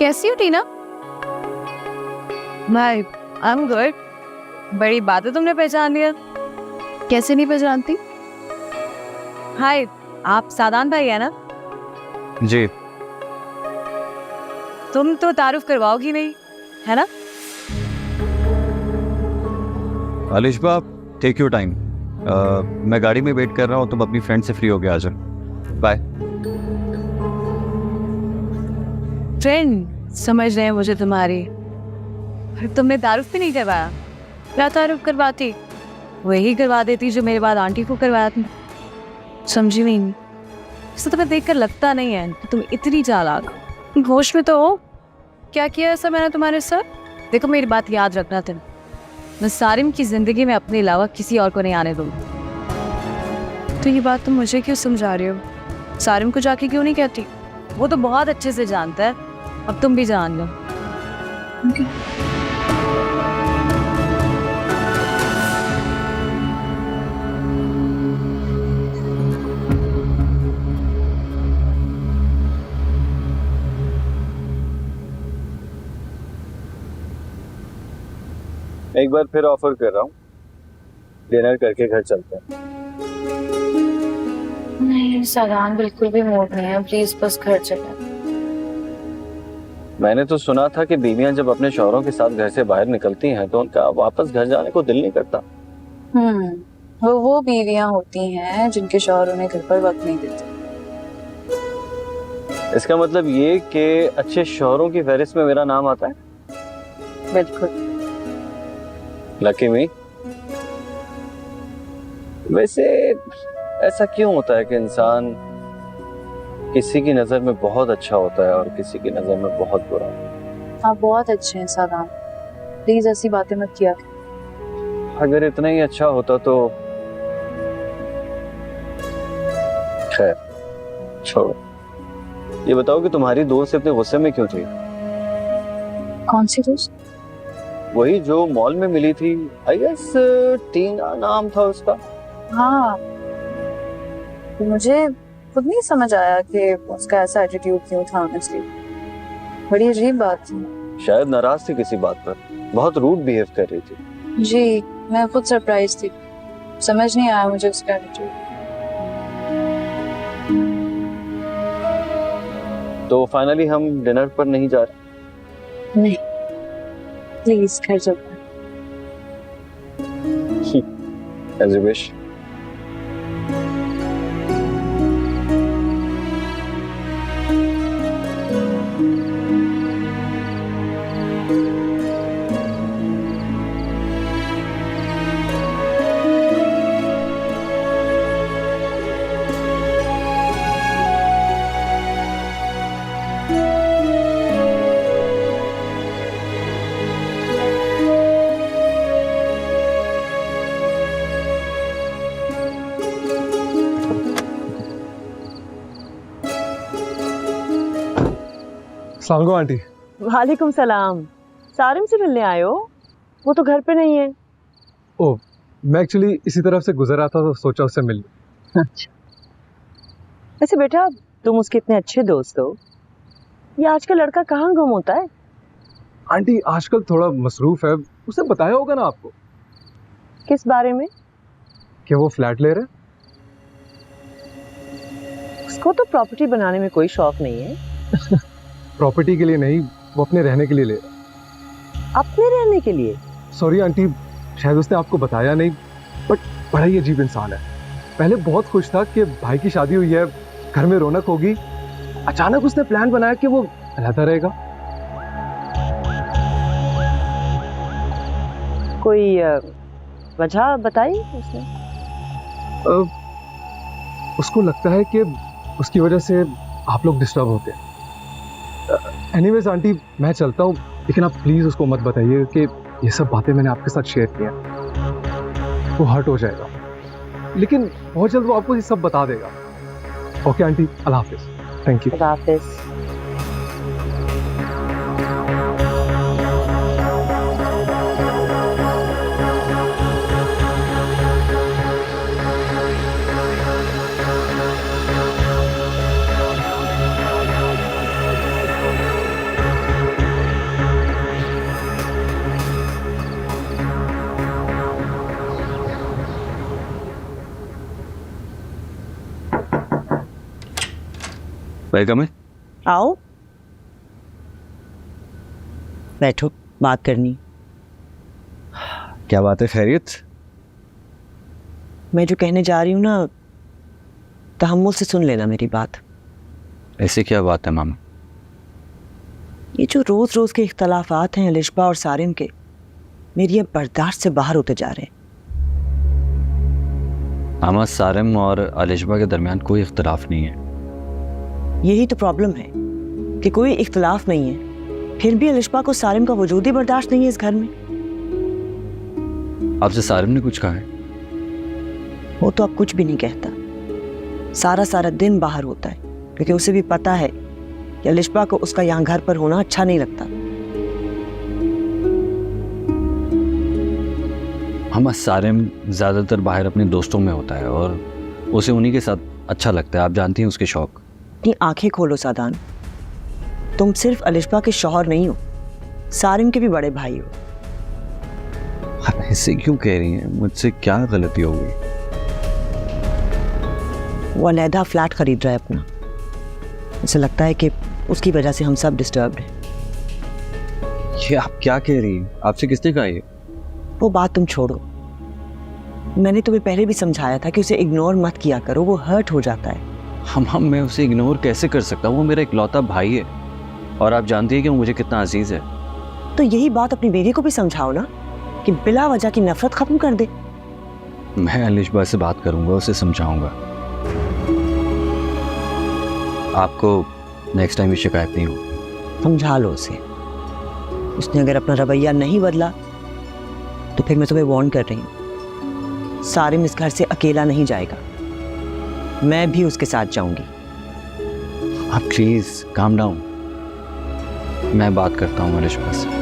कैसी हो टीना? भाई आई एम गुड। बड़ी बात है तुमने पहचान लिया। कैसे नहीं पहचानती? हाय, आप सादान भाई है ना? जी। तुम तो तारुफ करवाओगी नहीं, है ना? Alishba, take your time. मैं गाड़ी में वेट कर रहा हूँ, तुम अपनी फ्रेंड से फ्री होके आ जाओ। बाय। फ्रेंड समझ रहे हैं मुझे तुम्हारी। तुमने तारुफ भी नहीं करवाया? क्या तारुफ करवाती? वही करवा देती जो मेरे बाद आंटी को करवाया थी। समझी नहीं। इससे तुम्हें देखकर लगता नहीं है कि तुम इतनी चालाक। होश में तो हो। क्या किया ऐसा मैंने तुम्हारे साथ? देखो मेरी बात याद रखना तुम। मैं सारिम की जिंदगी में अपने अलावा किसी और को नहीं आने दूंगी। तो ये बात तुम मुझे क्यों समझा रही हो? सारिम को जाके क्यों नहीं कहती? वो तो बहुत अच्छे से जानता है। अब तुम भी जान लो। एक बार फिर ऑफर कर रहा हूँ, डिनर करके घर चलते हैं। नहीं सादान, बिल्कुल भी मूड नहीं है, प्लीज बस घर चले। मैंने तो सुना था कि बीवियां जब अपने शौहरों के साथ घर से बाहर निकलती हैं तो उनका वापस घर जाने को दिल नहीं करता। वो बीवियां होती हैं जिनके शौहर उन्हें घर पर वक्त नहीं देते। इसका मतलब ये कि अच्छे शौहरों की फहरिस्त में मेरा नाम आता है? बिल्कुल। लकी मी। वैसे ऐसा क्यों होता है कि इंसान किसी की नजर में बहुत अच्छा होता है और किसी की नजर में बहुत बुरा? आप बहुत अच्छे हैं सादान, प्लीज ऐसी बातें मत किया। अगर इतना ही अच्छा होता तो खैर छोड़ो। ये बताओ कि तुम्हारी दोस्त इतने गुस्से में क्यों थी? कौन सी दोस्त? वही जो मॉल में मिली थी, आई गेस टीना नाम था उसका। हाँ, तो मुझे खुद नहीं समझ आया कि उसका ऐसा एटीट्यूड क्यों था। ऑनेस्टली बड़ी अजीब बात थी। शायद नाराज थी किसी बात पर, बहुत रूड बिहेव कर रही थी। जी, मैं खुद सरप्राइज थी, समझ नहीं आया मुझे उसका एटीट्यूड। तो फाइनली हम डिनर पर नहीं जा रहे? नहीं, प्लीज घर चलते हैं। As you wish. अस्सलाम वालेकुम आंटी। वालेकुम सलाम। सारिम से मिलने आए हो? वो तो घर पे नहीं है। ओह, मैं एक्चुअली इसी तरफ से गुजर रहा था तो सोचा उससे मिल लूं। अच्छा, वैसे बेटा तुम उसके इतने अच्छे दोस्त हो, ये आज का लड़का कहाँ गुम होता है? आंटी आजकल थोड़ा मसरूफ है, उसे बताया होगा ना आपको किस बारे में? कि वो फ्लैट ले रहे। उसको तो प्रॉपर्टी बनाने में कोई शौक नहीं है। प्रॉपर्टी के लिए नहीं, वो अपने रहने के लिए ले रहा। अपने रहने के लिए? सॉरी आंटी, शायद उसने आपको बताया नहीं, बट बड़ा ही अजीब इंसान है। पहले बहुत खुश था कि भाई की शादी हुई है, घर में रौनक होगी। अचानक उसने प्लान बनाया कि वो रहता रहेगा। कोई वजह बताई उसने? उसको लगता है कि उसकी वजह से आप लोग डिस्टर्ब होते हैं। एनीवेज आंटी, मैं चलता हूँ, लेकिन आप प्लीज उसको मत बताइए कि ये सब बातें मैंने आपके साथ शेयर किया। वो हर्ट हो जाएगा, लेकिन बहुत जल्द वो आपको ये सब बता देगा। Okay aunty, Allah Hafiz. Thank you. Allah Hafiz. Welcome. आओ बैठो, बात करनी। क्या बात है, खैरियत? मैं जो कहने जा रही हूँ ना, तहम्मुल से सुन लेना मेरी बात। ऐसे क्या बात है मामा? ये जो रोज रोज के इख्तलाफात हैं अलिशबा और सारिम के, मेरी अब बर्दाश्त से बाहर होते जा रहे हैं। मामा, सारिम और अलिशबा के दरमियान कोई इख्तलाफ नहीं है। यही तो प्रॉब्लम है कि कोई इख्तलाफ नहीं है, फिर भी अलिशबा को सारिम का वजूद ही बर्दाश्त नहीं है इस घर में। आपसे सारिम ने कुछ कहा है? वो तो अब कुछ भी नहीं कहता, सारा सारा दिन बाहर होता है, क्योंकि उसे भी पता है कि अलिशबा को उसका यहाँ घर पर होना अच्छा नहीं लगता। मामा, सारिम ज़्यादातर बाहर अपने दोस्तों में होता है और उसे उन्हीं के साथ अच्छा लगता है। आप जानती हैं उसके शौक। अपनी आंखें खोलो सादान, तुम सिर्फ अलिशबा के शौहर नहीं हो, सारिम के भी बड़े भाई हो। ऐसे क्यों कह रही हैं? मुझसे क्या गलती हो गई? वो अलहदा फ्लैट खरीद रहा है अपना। उसे लगता है कि उसकी वजह से हम सब डिस्टर्ब्ड हैं। ये आप क्या कह रही हैं? आपसे किसने कहा ये? वो बात तुम छोड़ो, मैंने तुम्हें पहले भी समझाया था कि उसे इग्नोर मत किया करो, वो हर्ट हो जाता है। हम मैं उसे इग्नोर कैसे कर सकता हूँ? वो मेरा इकलौता भाई है और आप जानती हैं कि वो मुझे कितना अजीज है। तो यही बात अपनी बीवी को भी समझाओ ना, कि बिला वजह की नफरत खत्म कर दे। मैं अलिशबा से बात करूंगा, उसे समझाऊंगा। आपको नेक्स्ट टाइम ये शिकायत नहीं हो। समझा लो उसे। उसने अगर अपना रवैया नहीं बदला तो फिर मैं तुम्हें वार्न कर रही हूँ, सारिम इस घर से अकेला नहीं जाएगा, मैं भी उसके साथ जाऊंगी। आप प्लीज काम डाउन, मैं बात करता हूँ अलिशबा से।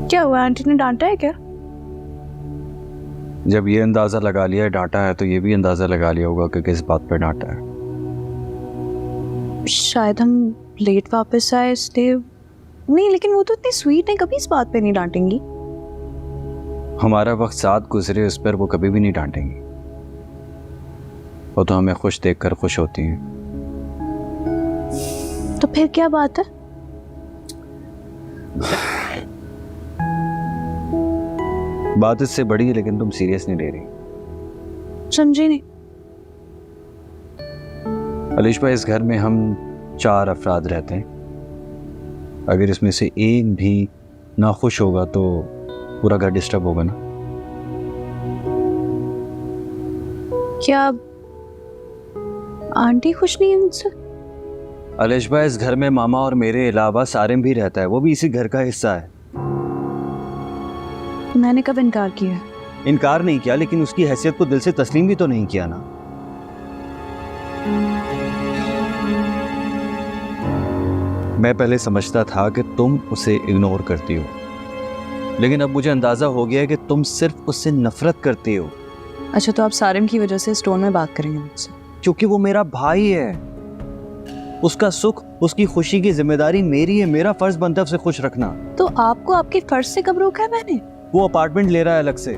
क्या हुआ, आंटी ने डांटा है क्या? जब ये अंदाजा लगा लिया है डांटा है, तो ये भी अंदाजा लगा लिया होगा कि किस बात पर डांटा है। शायद हम लेट वापस आए इसलिए। नहीं, लेकिन वो तो इतनी स्वीट है, कभी इस बात पे नहीं डांटेंगी। हमारा वक्त साथ गुजरे उस पर वो कभी भी नहीं डांटेंगी। वो तो हमें खुश देखकर खुश होती हैं। तो फिर क्या बात है? बात इससे बड़ी है, लेकिन तुम सीरियस नहीं ले रही। समझी नहीं। अलिशबा, इस घर में हम 4 अफराद रहते हैं। अगर इसमें से एक भी नाखुश होगा तो पूरा घर डिस्टर्ब होगा ना। क्या आंटी खुश नहीं है मुझसे? अलिशबा, इस घर में मामा और मेरे अलावा सारिम भी रहता है, वो भी इसी घर का हिस्सा है। मैंने कब इनकार किया? इनकार नहीं किया, लेकिन उसकी हैसियत को दिल से तस्लीम भी तो नहीं किया ना। मैं पहले समझता था कि तुम उसे इग्नोर करती हो, लेकिन अब मुझे अंदाजा हो गया है कि तुम सिर्फ उससे नफरत करती हो। अच्छा, तो आप सारिम की वजह से इस टोन में बात करेंगे मुझसे? क्योंकि वो मेरा भाई है। उसका सुख, उसकी खुशी की जिम्मेदारी मेरी है। मेरा फर्ज बनता है उसे खुश रखना। तो आपको आपके फर्ज से कब रोका है मैंने? वो अपार्टमेंट ले रहा है, अलग से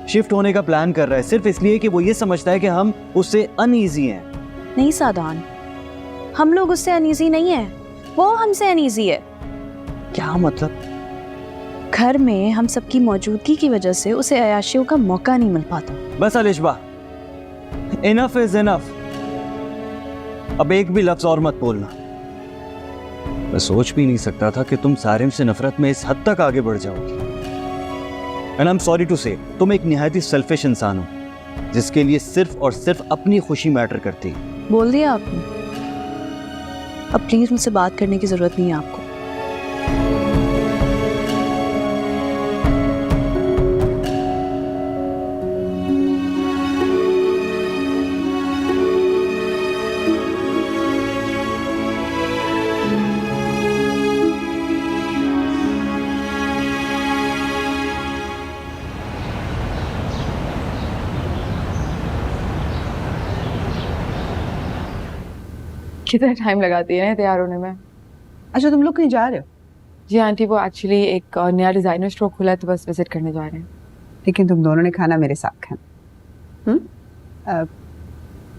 शिफ्ट होने का प्लान कर रहा है, सिर्फ इसलिए कि वो ये समझता है कि हम उससे अनईजी हैं। नहीं सादान, हम लोग उससे अनईजी नहीं है, वो हमसे अनईजी है। क्या मतलब? घर में हम सबकी मौजूदगी की वजह से उसे अयाशियों का मौका नहीं मिल पाता। बस अलिशबा, इनफ इज इनफ। अब एक भी लफ्ज और मत बोलना। मैं सोच भी नहीं सकता था कि तुम सारिम से नफरत में इस हद तक आगे बढ़ जाओगी। And I am sorry to say, तुम एक निहायत ही सेल्फिश इंसान हो, जिसके लिए सिर्फ और सिर्फ अपनी खुशी मैटर करती है। बोल दिया आपने। अब प्लीज मुझसे बात करने की जरूरत नहीं है आपको। कितना टाइम लगाती है ना तैयार होने में। अच्छा तुम लोग कहीं जा रहे हो? जी आंटी, वो एक्चुअली एक नया डिज़ाइनर स्टोर खुला है तो बस विजिट करने जा रहे हैं। लेकिन तुम दोनों ने खाना मेरे साथ खाना।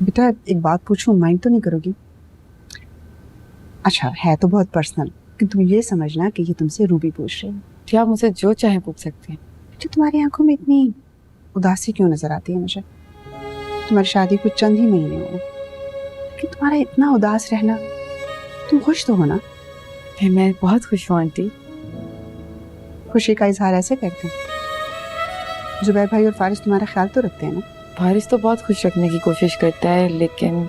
बेटा एक बात पूछूं, माइंड तो नहीं करोगी? अच्छा है तो बहुत पर्सनल, कि तुम ये समझना कि ये तुमसे रूबी पूछ रही है। जी आप मुझसे जो चाहें पूछ सकती हैं। अच्छा तुम्हारी आंखों में इतनी उदासी क्यों नजर आती है मुझे? तुम्हारी शादी कुछ चंद ही महीने हुए, कि तुम्हारा इतना उदास रहना, तुम खुश तो हो ना? मैं बहुत खुश हूँ आंटी। खुशी का इजहार ऐसे करते हैं? जुबैर भाई और फारिस तुम्हारा ख्याल तो रखते हैं ना? फारिस तो बहुत खुश रखने की कोशिश करता है, लेकिन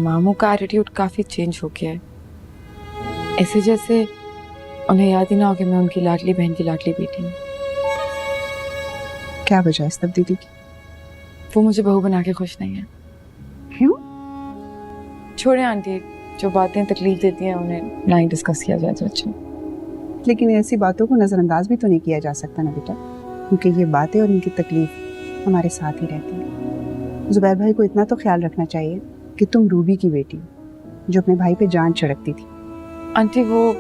मामू का एटीट्यूड काफ़ी चेंज हो गया है। ऐसे जैसे उन्हें याद ही ना हो कि मैं उनकी लाडली बहन की लाडली बेटी हूँ। क्या वजह है इस तब्दीली की? वो मुझे बहू बना के खुश नहीं है। क्यों? छोड़े आंटी, जो बातें तकलीफ देती हैं उन्हें ना ही डिस्कस किया जाए तो अच्छा। लेकिन ऐसी बातों को नज़रअंदाज भी तो नहीं किया जा सकता ना बेटा, क्योंकि ये बातें और इनकी तकलीफ हमारे साथ ही रहती है। जुबैर भाई को इतना तो ख्याल रखना चाहिए कि तुम रूबी की बेटी हो, जो अपने भाई पे जान छिड़कती थी। आंटी वो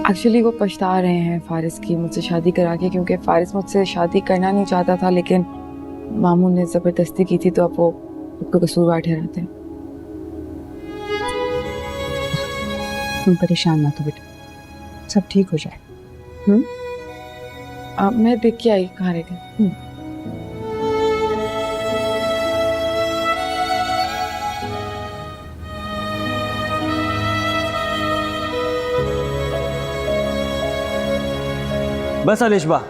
एक्चुअली वो पछता रहे हैं फारिस की मुझसे शादी करा के, क्योंकि फारिस मुझसे शादी करना नहीं चाहता था, लेकिन मामू ने ज़बरदस्ती की थी, तो अब वो खुद को कसूरवार ठहराते हैं। तुम परेशान मत हो बेटा, सब ठीक हो जाए। मैं देख के आई कहाँ रह गए। बस अलिशबा,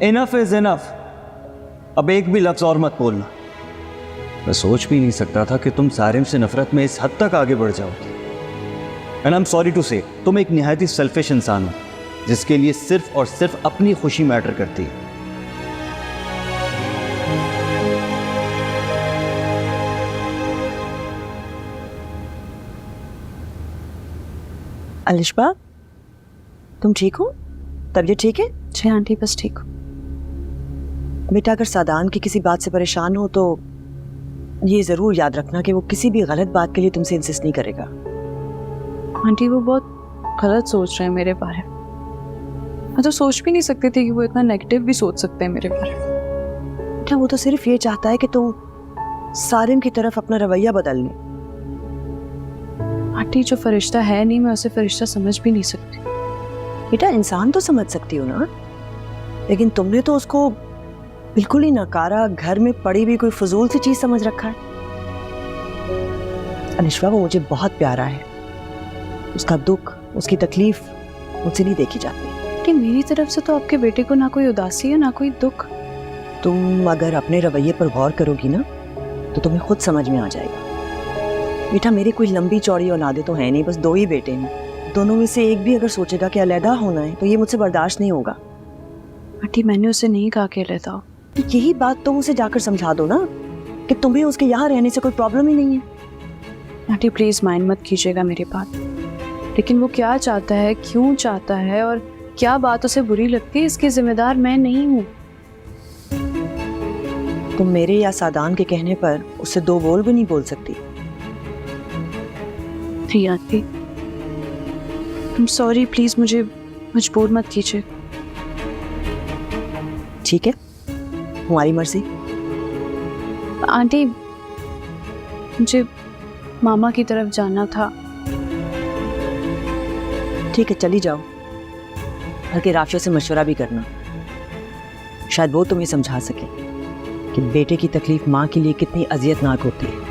इनफ इज इनफ। अब एक भी लफ्ज और मत बोलना। मैं सोच भी नहीं सकता था कि तुम सारिम से नफरत में इस हद तक आगे बढ़ जाओगी। And I am sorry to say, तुम एक निहायती सेल्फिश इंसान हो, जिसके लिए सिर्फ और सिर्फ अपनी खुशी मैटर करती है। अलिशबा, तुम ठीक हो? तबीयत ठीक है? जी आंटी बस ठीक हूँ। बेटा अगर सादान की किसी बात से परेशान हो तो ये ज़रूर याद रखना कि वो किसी भी गलत बात के लिए तुमसे इंसिस्ट नहीं करेगा। आंटी वो बहुत गलत सोच रहे हैं मेरे बारे में। मैं तो सोच भी नहीं सकती थी कि वो इतना नेगेटिव भी सोच सकते हैं मेरे बारे में। बेटा वो तो सिर्फ ये चाहता है कि तुम सारिम की तरफ अपना रवैया बदल लें। आंटी जो फरिश्ता है नहीं, मैं उसे फरिश्ता समझ भी नहीं सकती। बेटा इंसान तो समझ सकती हो ना, लेकिन तुमने तो उसको बिल्कुल ही नकारा, घर में पड़ी हुई कोई फजूल सी चीज समझ रखा है। अनिश्वा वो मुझे बहुत प्यारा है, उसका दुख, उसकी तकलीफ मुझसे नहीं देखी जाती। कि मेरी तरफ से तो आपके बेटे को ना कोई उदासी है ना कोई दुख। तुम अगर अपने रवैये पर गौर करोगी ना तो तुम्हें खुद समझ में आ जाएगा। बेटा मेरी कोई लंबी चौड़ी औलादे तो है नहीं, बस 2 ही बेटे हैं। दोनों में से एक भी अगर सोचेगा कि अलहदा होना है तो ये मुझसे बर्दाश्त नहीं होगा। आंटी मैंने उसे नहीं कहा कि अलहदा हो। यही बात तुम उसे जाकर समझा दो ना कि तुम्हें उसके यहाँ रहने से कोई प्रॉब्लम ही नहीं है। आंटी प्लीज माइंड मत कीजिएगा मेरी बात, लेकिन वो क्या चाहता है, क्यों चाहता है और क्या बात उसे बुरी लगती है, इसकी जिम्मेदार मैं नहीं हूँ। तुम मेरे या सादान के कहने पर उससे 2 बोल भी नहीं बोल सकती। नहीं आंटी, I'm sorry, प्लीज मुझे मजबूर मत कीजिए। ठीक है, तुम्हारी मर्जी। आंटी मुझे मामा की तरफ जाना था। ठीक है चली जाओ, बल्कि राफिया से मशवरा भी करना, शायद वो तुम्हें समझा सके कि बेटे की तकलीफ माँ के लिए कितनी अजियतनाक होती है।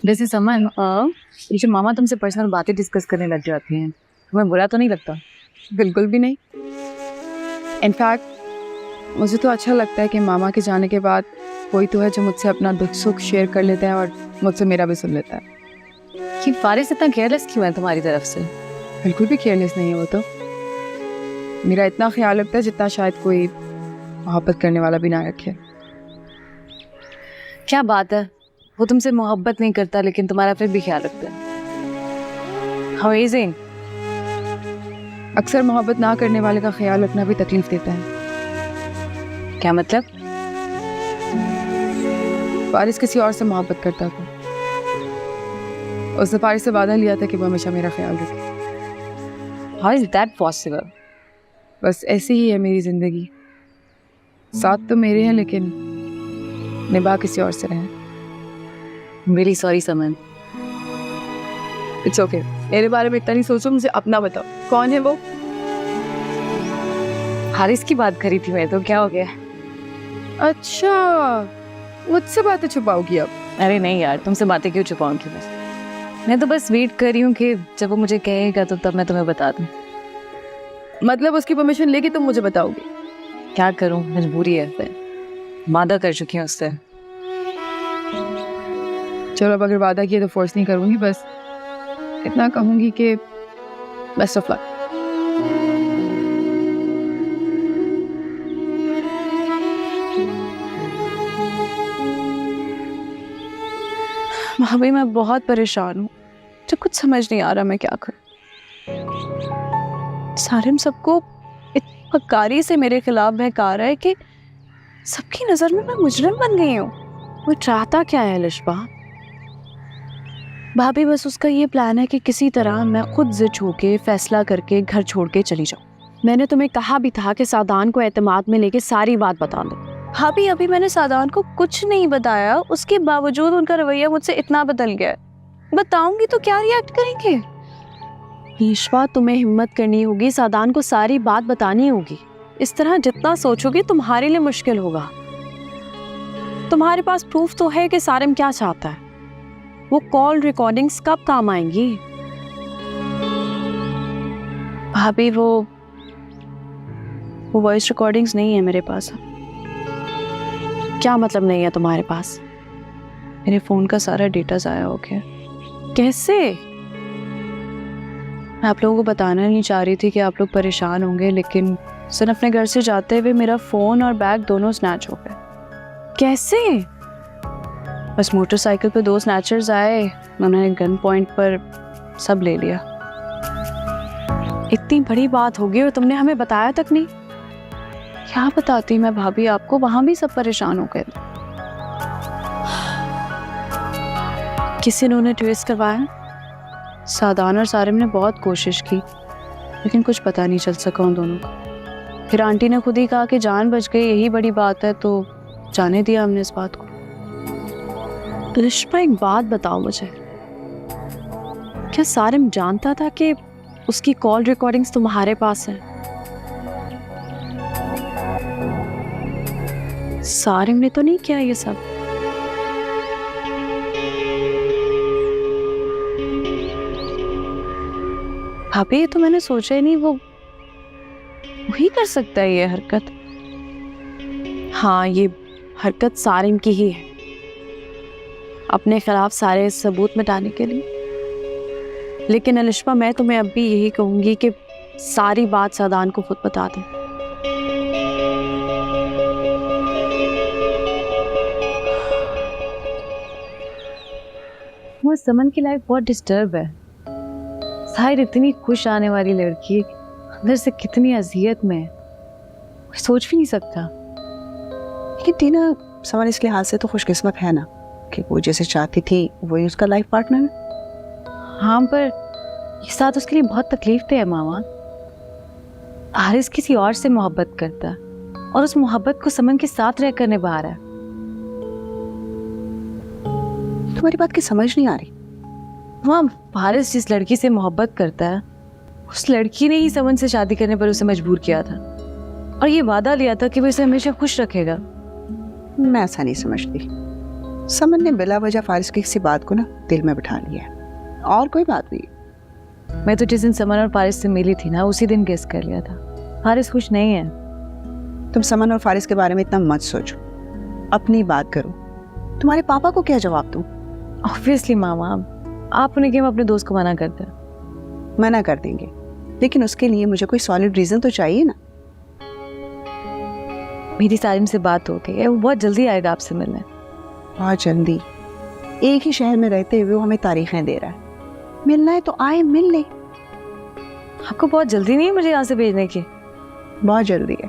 वैसे समन, ये जो मामा तुमसे पर्सनल बातें डिस्कस करने लग जाती हैं, तुम्हें बुरा तो नहीं लगता? बिल्कुल भी नहीं। इनफैक्ट मुझे तो अच्छा लगता है कि मामा के जाने के बाद कोई तो है जो मुझसे अपना दुख सुख शेयर कर लेता है और मुझसे मेरा भी सुन लेता है। कि फारिस इतना केयरलेस क्यों है तुम्हारी तरफ से? बिल्कुल भी केयरलेस नहीं है वो तो। मेरा इतना ख्याल रखता है जितना शायद कोई मोहब्बत करने वाला भी ना रखे। क्या बात है, वो तुमसे मोहब्बत नहीं करता लेकिन तुम्हारा फिर भी ख्याल रखता है। अमेजिंग। अक्सर मोहब्बत ना करने वाले का ख्याल रखना भी तकलीफ देता है। क्या मतलब? फारिस किसी और से मोहब्बत करता था। उसने फारिस से वादा लिया था कि वो हमेशा मेरा ख्याल रखे। How is that possible? बस ऐसी ही है मेरी जिंदगी। साथ तो मेरे हैं लेकिन निभा किसी और से रहे। Really sorry Saman. It's okay, मेरे बारे में इतना नहीं सोचो, मुझे अपना बताओ, कौन है वो? हारिस की बात करी थी मैं तो, क्या हो गया? अच्छा, मुझसे बातें छुपाओगी अब? अरे नहीं यार, तुमसे बातें क्यों छुपाऊंगी? मैं तो बस वेट कर रही हूँ कि जब वो मुझे कहेगा तो तब मैं तुम्हें बता दूँ। मतलब उसकी परमिशन लेके तुम मुझे बताओगे? क्या करूँ, मजबूरी है, फिर वादा कर चुकी हूँ उससे। चलो, अब अगर वादा किया तो फोर्स नहीं करूँगी, बस इतना कहूँगी कि बेस्ट ऑफ लक। भाभी मैं बहुत परेशान हूँ, मुझे कुछ समझ नहीं आ रहा मैं क्या करूँ। सारिम सबको इतनी हकारी से मेरे खिलाफ बहका रहा है कि सबकी नज़र में मैं मुजरिम बन गई हूँ। वो चाहता क्या है लिशबा? भाभी बस उसका ये प्लान है कि किसी तरह मैं खुद जिद होके फैसला करके घर छोड़ के चली जाऊँ। मैंने तुम्हें कहा भी था कि सादान को एतमाद में लेके सारी बात बता दो। भाभी अभी मैंने सादान को कुछ नहीं बताया, उसके बावजूद उनका रवैया मुझसे इतना बदल गया है। बताऊंगी तो क्या रिएक्ट करेंगे? ईश्वा, तुम्हें हिम्मत करनी होगी, सादान को सारी बात बतानी होगी। इस तरह जितना सोचोगे तुम्हारे लिए मुश्किल होगा। तुम्हारे पास प्रूफ तो है कि सारिम क्या चाहता है। वो कॉल रिकॉर्डिंग्स कब काम आएंगी? भाभी वो वॉइस रिकॉर्डिंग्स नहीं है मेरे पास। क्या मतलब नहीं है तुम्हारे पास? मेरे फोन का सारा डेटा ज़ाया हो गया। कैसे? मैं आप लोगों को बताना नहीं चाह रही थी कि आप लोग परेशान होंगे, लेकिन सन अपने घर से जाते हुए मेरा फ़ोन और बैग दोनों स्नैच हो गए। कैसे? बस मोटरसाइकिल पे 2 स्नैचर्स आए, उन्होंने गन पॉइंट पर सब ले लिया। इतनी बड़ी बात होगी और तुमने हमें बताया तक नहीं। क्या बताती मैं भाभी आपको, वहां भी सब परेशान हो गए। किसी ने उन्हें ट्रेस करवाया। सादान और सारिम ने बहुत कोशिश की लेकिन कुछ पता नहीं चल सका उन दोनों को। फिर आंटी ने खुद ही कहा कि जान बच गई, यही बड़ी बात है, तो जाने दिया हमने इस बात को। लिशबा, एक बात बताओ मुझे, क्या सारिम जानता था कि उसकी कॉल रिकॉर्डिंग्स तुम्हारे पास है? सारिम ने तो नहीं किया ये सब? भाभी तो मैंने सोचा ही नहीं वो वही कर सकता है ये हरकत। हाँ, ये हरकत सारिम की ही है, अपने खिलाफ सारे सबूत मिटाने के लिए। लेकिन अलिशबा, मैं तुम्हें अब भी यही कहूंगी कि सारी बात सादान को खुद बता दो। वो समन की लाइफ बहुत डिस्टर्ब है। साहिर इतनी खुश आने वाली लड़की अंदर से कितनी अजियत में है, कोई सोच भी नहीं सकता। लेकिन टीना, समन इस लिहाज से तो खुशकिस्मत है ना कि वो जैसे चाहती थी वही उसका लाइफ पार्टनर है। हाँ, पर ये साथ उसके लिए बहुत तकलीफ है मामा। हारिस किसी और से मोहब्बत करता है और उस मोहब्बत को समन के साथ रहकर निभा रहा है। तुम्हारी बात की समझ नहीं आ रही। वहाँ हारिस जिस लड़की से मोहब्बत करता है, उस लड़की ने ही समन से शादी करने पर उसे मजबूर किया था और ये वादा लिया था कि वो इसे हमेशा खुश रखेगा। मैं ऐसा नहीं समझती। समन ने बिला वजह फारिस की किसी बात को ना दिल में बिठा लिया है, और कोई बात नहीं। मैं तो जिस दिन समन और फारिस से मिली थी ना, उसी दिन गेस कर लिया था फारिस खुश नहीं है। तुम समन और फारिस के बारे में इतना मत सोचो, अपनी बात करो। तुम्हारे पापा को क्या जवाब दूं? ऑब्वियसली मामा, आप उन्हें क्यों अपने दोस्त को मना करते हैं? मना कर देंगे, लेकिन उसके लिए मुझे कोई सॉलिड रीजन तो चाहिए ना। मेरी सारिम से बात हो गई है, वो बहुत जल्दी आएगा आपसे मिलने। बहुत जल्दी। एक ही शहर में रहते हुए वो हमें तारीखें दे रहा है। मिलना है तो आए, मिल ले। आपको बहुत जल्दी नहीं है मुझे यहाँ से भेजने की? बहुत जल्दी है,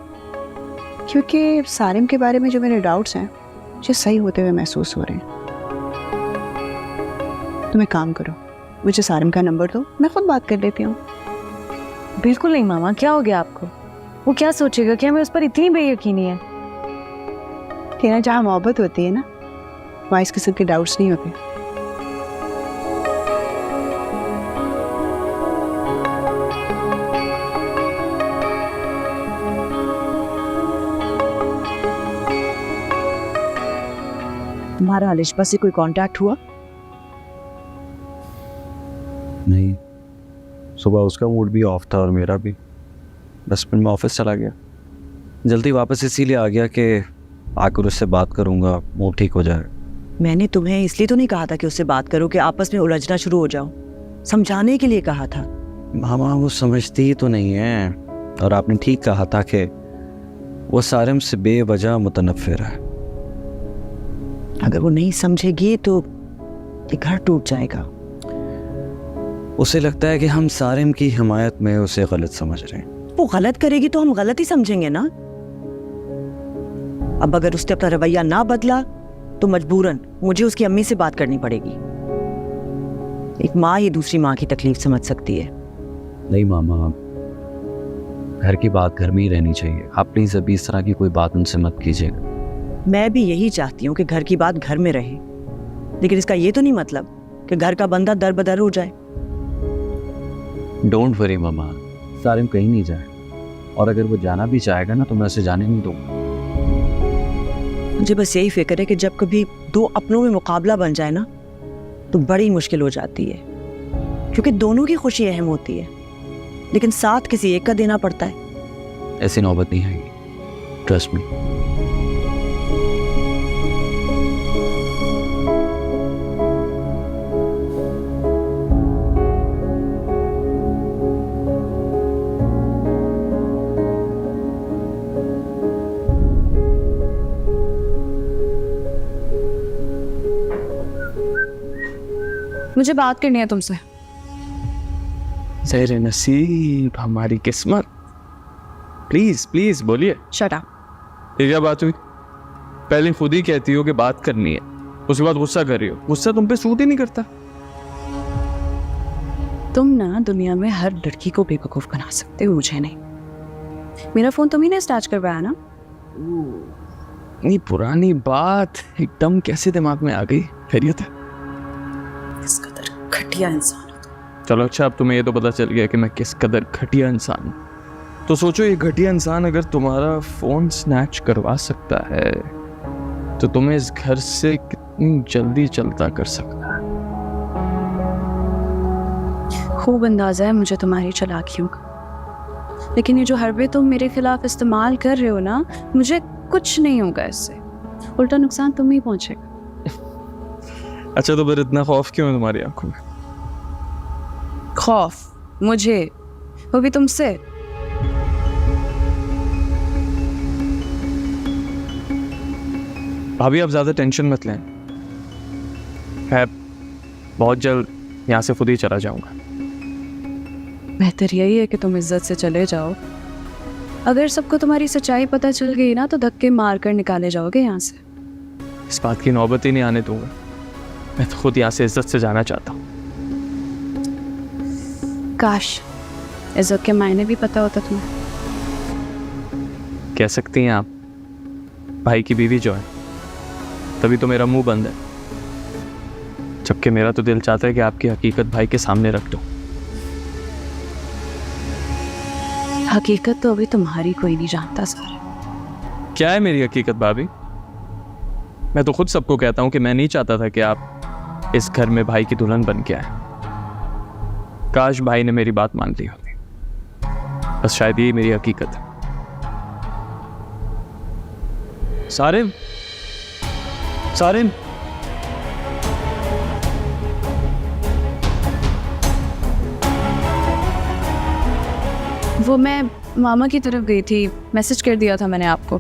क्योंकि सारिम के बारे में जो मेरे डाउट्स हैं मुझे सही होते हुए महसूस हो रहे हैं। तुम एक काम करो, मुझे सारिम का नंबर दो, मैं खुद बात कर लेती हूँ। बिल्कुल नहीं मामा, क्या हो गया आपको? वो क्या सोचेगा कि हमें उस पर इतनी बेयकीनी है? तेरा जहाँ मोहब्बत होती है ना, वहाँ इस किस्म के डाउट्स नहीं होते। तुम्हारा अलिशबा से कोई कांटेक्ट हुआ? नहीं, सुबह उसका मूड भी ऑफ था और मेरा भी। बस फिर मैं ऑफिस चला गया, जल्दी वापस इसीलिए आ गया कि आकर उससे बात करूंगा, मूड ठीक हो जाए। मैंने तुम्हें इसलिए तो नहीं कहा था कि उससे बात करो कि आपस में उलझना शुरू हो जाओ, समझाने के लिए कहा था। मामा वो समझती ही तो नहीं है, और आपने ठीक कहा था कि वो सारिम से बेवजह मुतनफ़िर है। अगर वो नहीं समझेगी तो ये घर टूट जाएगा। उसे लगता है कि हम सारिम की हिमायत में उसे गलत समझ रहे हैं। वो गलत करेगी तो हम गलत ही समझेंगे ना। अब अगर उसने अपना रवैया ना बदला तो मजबूरन मुझे उसकी अम्मी से बात करनी पड़ेगी। एक माँ ही दूसरी माँ की तकलीफ समझ सकती है। नहीं मामा, घर की बात घर में ही रहनी चाहिए। आप प्लीज़ अभी इस तरह की कोई बात उनसे मत कीजिएगा। मैं भी यही चाहती हूँ कि घर की बात घर में रहे, लेकिन इसका ये तो नहीं मतलब कि घर का बंदा दर बदर हो जाए। डोंट वरी मामा, सारिम कहीं नहीं जाए, और अगर वो जाना भी चाहेगा ना तो मैं उसे जाने नहीं दूंगा। मुझे बस यही फिक्र है कि जब कभी दो अपनों में मुकाबला बन जाए ना तो बड़ी मुश्किल हो जाती है, क्योंकि दोनों की खुशी अहम होती है, लेकिन साथ किसी एक का देना पड़ता है। ऐसी नौबत नहीं आएगी, ट्रस्ट मी। मुझे बात करनी है तुमसे। ज़ेर नसीब, हमारी किस्मत। प्लीज प्लीज बोलिए। Shut up. ये क्या बात हुई? पहले खुद ही कहती हो कि बात करनी है, उसके बाद गुस्सा कर रही हो। गुस्सा तुम पे सूट ही नहीं करता। तुम ना दुनिया में हर लड़की को बेवकूफ बना सकते हो, मुझे नहीं। मेरा फोन तुम ही ने स्टार्ट करवाया ना। ये पुरानी बात एकदम कैसे दिमाग में आ गई? खैरियत है? किस कदर घटिया इंसान हो तुम। चलो अच्छा, अब तुम्हें ये तो पता चल गया कि मैं किस कदर घटिया इंसान हूँ। तो सोचो, ये घटिया इंसान अगर तुम्हारा फोन स्नैच करवा सकता है तो तुम्हें इस घर से कितनी जल्दी चलता कर सकता है। खूब अंदाजा है मुझे तुम्हारी चालाकियों का, लेकिन ये जो हरबे तुम मेरे खिलाफ इस्तेमाल कर रहे हो ना, मुझे कुछ नहीं होगा इससे, उल्टा नुकसान तुम्हें ही पहुंचेगा। अच्छा, तो फिर इतना खौफ क्यों है तुम्हारी आंखों में? खौफ मुझे, वो भी तुमसे। भाभी आप ज्यादा टेंशन मत लें, मैं बहुत जल्द यहाँ से खुद ही चला जाऊंगा। बेहतर यही है कि तुम इज्जत से चले जाओ। अगर सबको तुम्हारी सच्चाई पता चल गई ना तो धक्के मार कर निकाले जाओगे यहाँ से। इस बात की नौबत ही नहीं आने दूंगा। मैं तो खुद यहाँ से इज्जत से जाना चाहता हूँ। काश इज्जत के मायने भी पता होता तुम्हें। कह सकती हैं आप, भाई की बीवी जो है, तभी तो मेरा मुंह बंद है, जबकि मेरा तो दिल चाहता है कि आपकी हकीकत भाई के सामने रख दूं। हकीकत तो अभी तुम्हारी कोई नहीं जानता सारा। क्या है मेरी हकीकत भाभी? मैं तो खुद सबको कहता हूं कि मैं नहीं चाहता था कि आप इस घर में भाई की दुल्हन बन के आए। काश भाई ने मेरी बात मान ली होती। बस शायद यही मेरी हकीकत है। सारिम, सारिम, वो मैं मामा की तरफ गई थी, मैसेज कर दिया था मैंने आपको।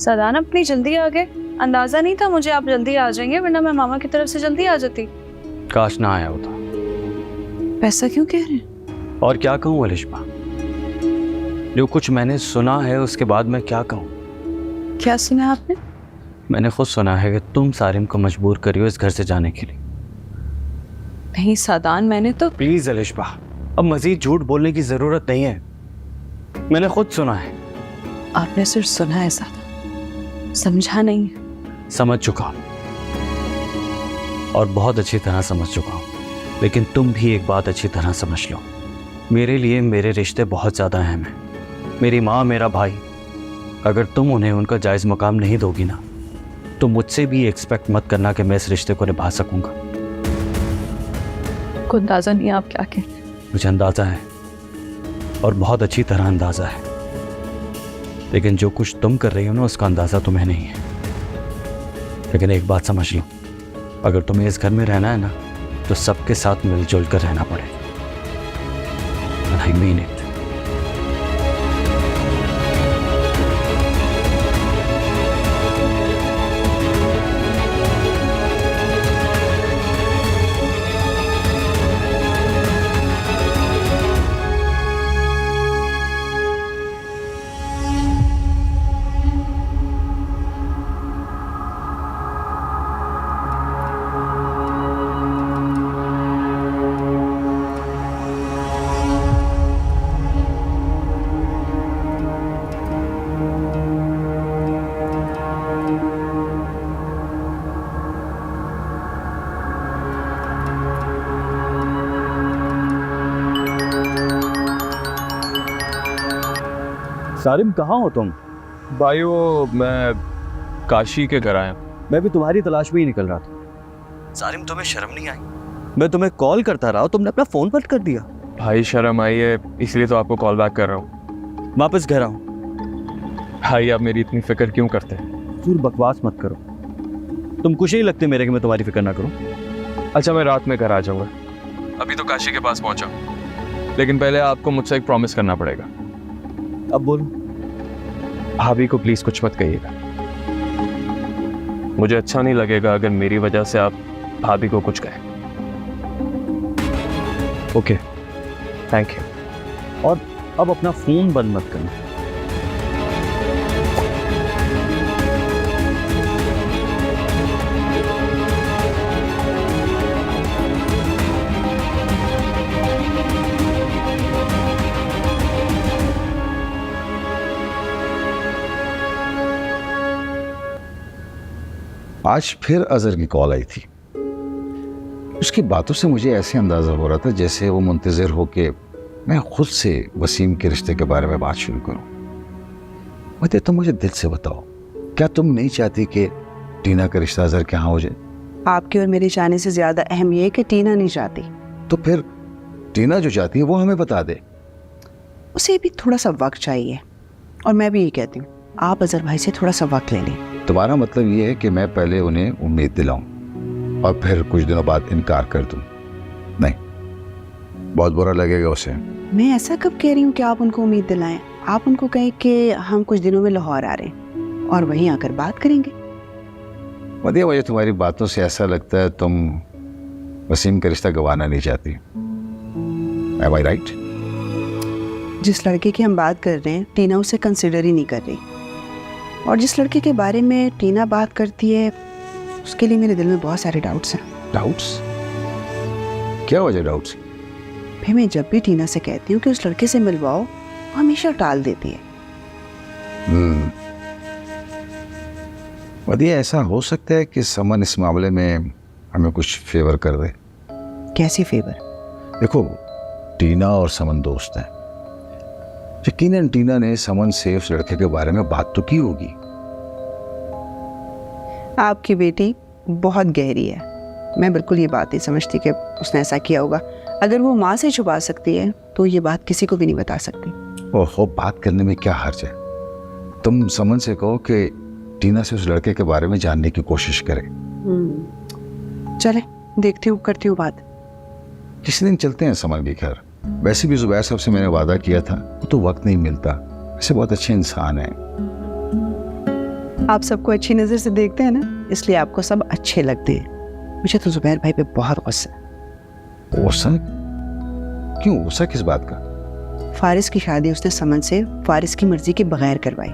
सदान अपनी जल्दी आ गए, अंदाजा नहीं था मुझे आप जल्दी आ जाएंगे, वरना मैं मामा की तरफ से जल्दी आ जाती। काश ना आया होता। ऐसा क्यों कह रहे हैं? और क्या कहूँ अलिशबा, जो कुछ मैंने सुना है उसके बाद मैं क्या कहूँ। क्या सुना आपने? मैंने खुद सुना है कि तुम सारिम को मजबूर करी हो इस घर से जाने के लिए। नहीं सदान, मैंने तो प्लीज अलिशबा, अब मजीद झूठ बोलने की जरूरत नहीं है। मैंने खुद सुना है। आपने सिर्फ सुना है सदान, समझा नहीं है। समझ चुका हूं, और बहुत अच्छी तरह समझ चुका हूं। लेकिन तुम भी एक बात अच्छी तरह समझ लो, मेरे लिए मेरे रिश्ते बहुत ज़्यादा अहम हैं। मेरी माँ, मेरा भाई, अगर तुम उन्हें उनका जायज़ मकाम नहीं दोगी ना, तो मुझसे भी एक्सपेक्ट मत करना कि मैं इस रिश्ते को निभा सकूंगा। को अंदाजा नहीं आप क्या कहते हैं। मुझे अंदाज़ा है, और बहुत अच्छी तरह अंदाज़ा है, लेकिन जो कुछ तुम कर रही हो ना उसका अंदाज़ा तुम्हें नहीं है। लेकिन एक बात समझ लो, अगर तुम्हें इस घर में रहना है ना, तो सबके साथ मिलजुल कर रहना पड़ेगा। And I mean it. Sarim, कहाँ हो तुम? भाई वो मैं काशी के घर आया। मैं भी तुम्हारी तलाश में ही निकल रहा था। सारिम, तुम्हें शर्म नहीं आई? मैं तुम्हें कॉल करता रहा, तुमने अपना फोन बंद कर दिया। भाई शर्म आई है, इसलिए तो आपको कॉल बैक कर रहा हूँ। वापस घर आओ। भाई आप मेरी इतनी फिक्र क्यों करते हैं? फिर बकवास मत करो। तुम कुछ ही लगते मेरे कि मैं तुम्हारी फिक्र ना करूं। अच्छा, मैं रात में घर आ जाऊंगा। अभी तो काशी के पास पहुंचा, लेकिन पहले आपको मुझसे एक प्रॉमिस करना पड़ेगा। अब बोलो। भाभी को प्लीज कुछ मत कहिएगा। मुझे अच्छा नहीं लगेगा अगर मेरी वजह से आप भाभी को कुछ कहें। Okay, thank you. और अब अपना फोन बंद मत करना। आज फिर अजहर की कॉल आई थी। उसकी बातों से मुझे ऐसे अंदाजा हो रहा था जैसे वो मुंतज़िर हो के मैं खुद से वसीम के रिश्ते के बारे में बात शुरू करूं। मत तुम मुझे दिल से बताओ, क्या तुम नहीं चाहती कि टीना का रिश्ता अजहर के यहाँ हो जाए? आपके और मेरे चाहने से ज्यादा अहम ये है कि टीना नहीं चाहती। तो फिर टीना जो चाहती है वो हमें बता दे। उसे भी थोड़ा सा वक्त चाहिए, और मैं भी ये कहती हूँ आप अजहर भाई से थोड़ा सा वक्त ले लें। तुम्हारा मतलब ये है कि मैं पहले उन्हें उम्मीद दिलाऊं और फिर कुछ दिनों बाद इनकार कर दूं? नहीं, बहुत बुरा लगेगा उसे। मैं ऐसा कब कह रही हूँ कि आप उनको उम्मीद दिलाएं? आप उनको कहें कि हम कुछ दिनों में लाहौर आ रहे हैं और वहीं आकर बात करेंगे। मदिया, मुझे तुम्हारी बातों से ऐसा लगता है तुम वसीम का रिश्ता गंवाना नहीं चाहती। Am I right? जिस लड़के की हम बात कर रहे हैं टीना उसे कंसिडर ही नहीं कर रही, और जिस लड़के के बारे में टीना बात करती है उसके लिए मेरे दिल में बहुत सारे डाउट्स हैं। डाउट्स? क्या वजह डाउट्स? फिर मैं जब भी टीना से कहती हूँ कि उस लड़के से मिलवाओ, वो हमेशा टाल देती है। मदिया, ऐसा हो सकता है कि समन इस मामले में हमें कुछ फेवर कर दे। कैसी फेवर? देखो, टीना और समन दोस्त हैं। यकीनन टीना ने समन से उस लड़के के बारे में बात तो की होगी। आपकी बेटी बहुत गहरी है, मैं बिल्कुल ये बात नहीं समझती कि उसने ऐसा किया होगा। अगर वो माँ से छुपा सकती है तो ये बात किसी को भी नहीं बता सकती। ओहो, बात करने में क्या हर्ज है? तुम समन से कहो कि टीना से उस लड़के के बारे में जानने की कोशिश करे। चले, देखती हूँ, करती हूँ बात। किसी दिन चलते हैं समन के घर। वैसे भी जुबैर साहब से मैंने वादा किया था, वो तो वक्त नहीं मिलता। वैसे बहुत अच्छे इंसान हैं। आप सबको अच्छी नज़र से देखते हैं ना, इसलिए आपको सब अच्छे लगते हैं। मुझे तो जुबैर भाई पे बहुत गुस्सा है। गुस्सा? क्यों गुस्सा किस बात का? फारिस की शादी उसने समन से फारिस की मर्जी के बगैर करवाई,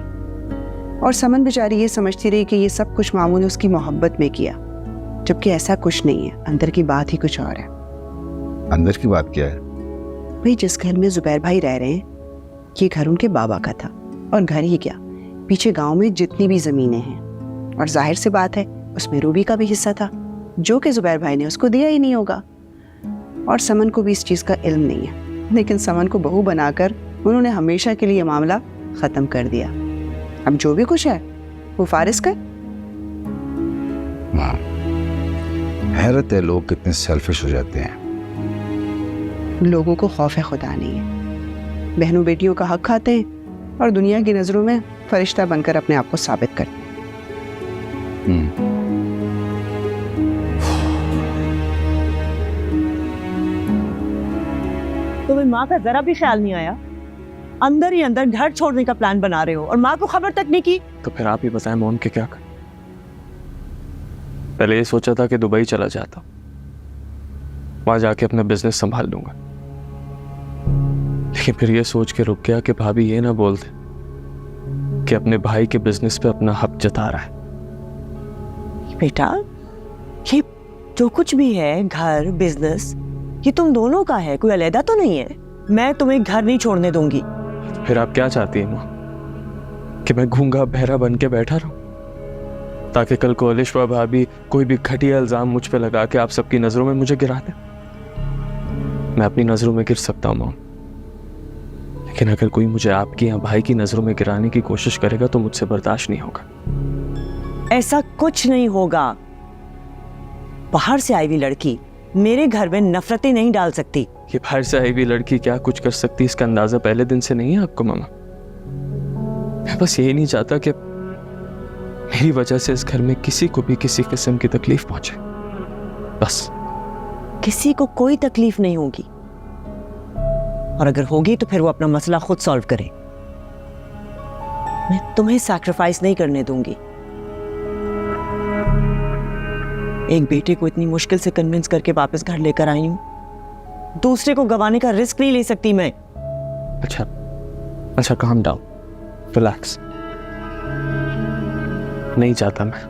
और समन बेचारी ये समझती रही कि ये सब कुछ मामू ने उसकी मोहब्बत में किया, जबकि ऐसा कुछ नहीं है। अंदर की बात ही कुछ और है। अंदर की बात क्या है? भाई जिस घर में जुबैर भाई रह रहे हैं, ये घर उनके बाबा का था, और घर ही क्या, पीछे गांव में जितनी भी ज़मीनें हैं, और जाहिर सी बात है उसमें रूबी का भी हिस्सा था, जो कि जुबैर भाई ने उसको दिया ही नहीं होगा। और समन को भी इस चीज़ का इल्म नहीं है, लेकिन समन को बहू बनाकर उन्होंने हमेशा के लिए मामला ख़त्म कर दिया। अब जो भी कुछ है वो फारिस का। हाँ, हैरत है लोग कितने सेल्फिश हो जाते हैं। लोगों को खौफ खुदा नहीं है, बहनों बेटियों का हक खाते हैं और दुनिया की नज़रों में फरिश्ता बनकर अपने आप को साबित करते हैं। तुम्हें माँ का जरा भी ख्याल नहीं आया? अंदर ही अंदर घर छोड़ने का प्लान बना रहे हो और माँ को खबर तक नहीं की। तो फिर आप ही बताएं मोहन के क्या कर। पहले ये सोचा था कि दुबई चला जाता, वहां जाके अपना बिजनेस संभाल लूंगा, लेकिन फिर ये सोच के रुक गया कि भाभी ये ना बोल दे कि अपने भाई के बिजनेस पे अपना हक जता रहा है। बेटा, ये जो कुछ भी है, घर बिजनेस, ये तुम दोनों का है, कोई अलग तो नहीं है। मैं तुम्हें घर नहीं छोड़ने दूंगी। फिर आप क्या चाहती हैं माँ, कि मैं गूंगा बहरा बन के बैठा रहूं ताकि कल को अलिशवा भाभी कोई भी घटिया इल्जाम मुझ पे लगा के आप सबकी नजरों में मुझे गिरा दे? मैं अपनी नजरों में गिर सकता हूं माँ, लेकिन अगर कोई मुझे आपकी या भाई की नजरों में गिराने की कोशिश करेगा तो मुझसे बर्दाश्त नहीं होगा। ऐसा कुछ नहीं होगा। बाहर से आई हुई लड़की मेरे घर में नफरतें नहीं डाल सकती। ये बाहर से आई हुई लड़की क्या कुछ कर सकती, इसका अंदाजा पहले दिन से नहीं है आपको मामा? मैं बस यही नहीं चाहता कि मेरी वजह से इस घर में किसी को भी किसी किस्म की तकलीफ पहुंचे, बस। किसी को कोई तकलीफ नहीं होगी, और अगर होगी तो फिर वो अपना मसला खुद सॉल्व करे। मैं तुम्हें सैक्रिफाइस नहीं करने दूंगी। एक बेटे को इतनी मुश्किल से कन्विंस करके वापस घर लेकर आई हूं, दूसरे को गंवाने का रिस्क नहीं ले सकती मैं। अच्छा काम डाउन, रिलैक्स। नहीं चाहता मैं,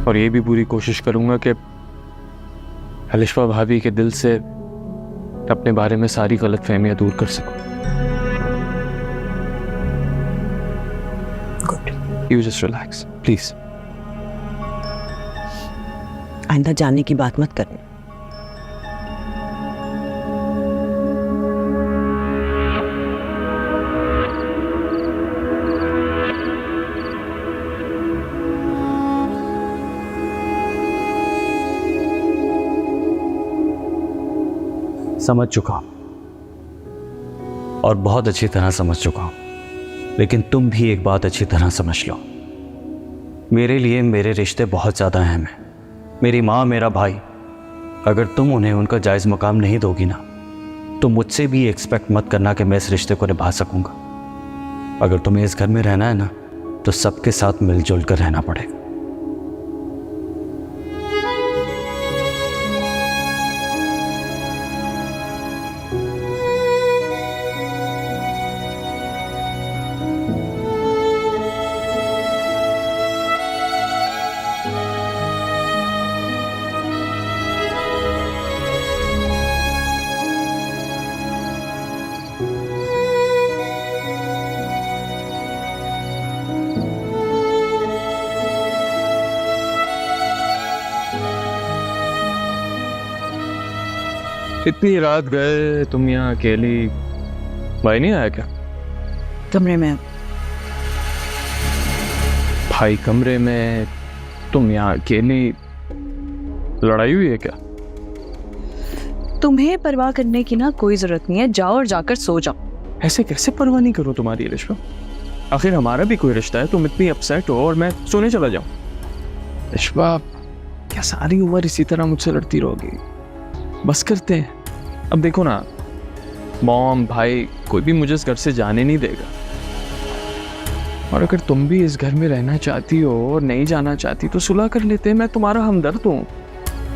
और ये भी पूरी कोशिश करूंगा कि अलिशवा भाभी के दिल से अपने बारे में सारी गलतफहमियां दूर कर सकूं। Good, you just relax please. आइंदा जाने की बात मत करना। समझ चुका हूं, और बहुत अच्छी तरह समझ चुका हूं, लेकिन तुम भी एक बात अच्छी तरह समझ लो। मेरे लिए मेरे रिश्ते बहुत ज़्यादा अहम हैं। मेरी माँ, मेरा भाई, अगर तुम उन्हें उनका जायज़ मकाम नहीं दोगी ना, तो मुझसे भी एक्सपेक्ट मत करना कि मैं इस रिश्ते को निभा सकूंगा। अगर तुम्हें इस घर में रहना है ना, तो सबके साथ मिलजुल कर रहना पड़ेगा। इतनी रात गए तुम यहाँ अकेली, भाई नहीं आया क्या? कमरे में। भाई कमरे में, तुम यहाँ अकेली, लड़ाई हुई है क्या? तुम्हें परवाह करने की ना कोई जरूरत नहीं है, जाओ और जाकर सो जाओ। ऐसे कैसे परवाह नहीं करूँ तुम्हारी रिश्वा? आखिर हमारा भी कोई रिश्ता है, तुम इतनी अपसेट हो और मैं सोने चला जाऊँ? रिश्वा, क्या सारी उम्र इसी तरह मुझसे लड़ती रहोगी? बस करते हैं। अब देखो ना, मॉम, भाई, कोई भी मुझे इस घर से जाने नहीं देगा। और अगर तुम भी इस घर में रहना चाहती हो और नहीं जाना चाहती तो सुलह कर लेते हैं, मैं तुम्हारा हमदर्द हूँ।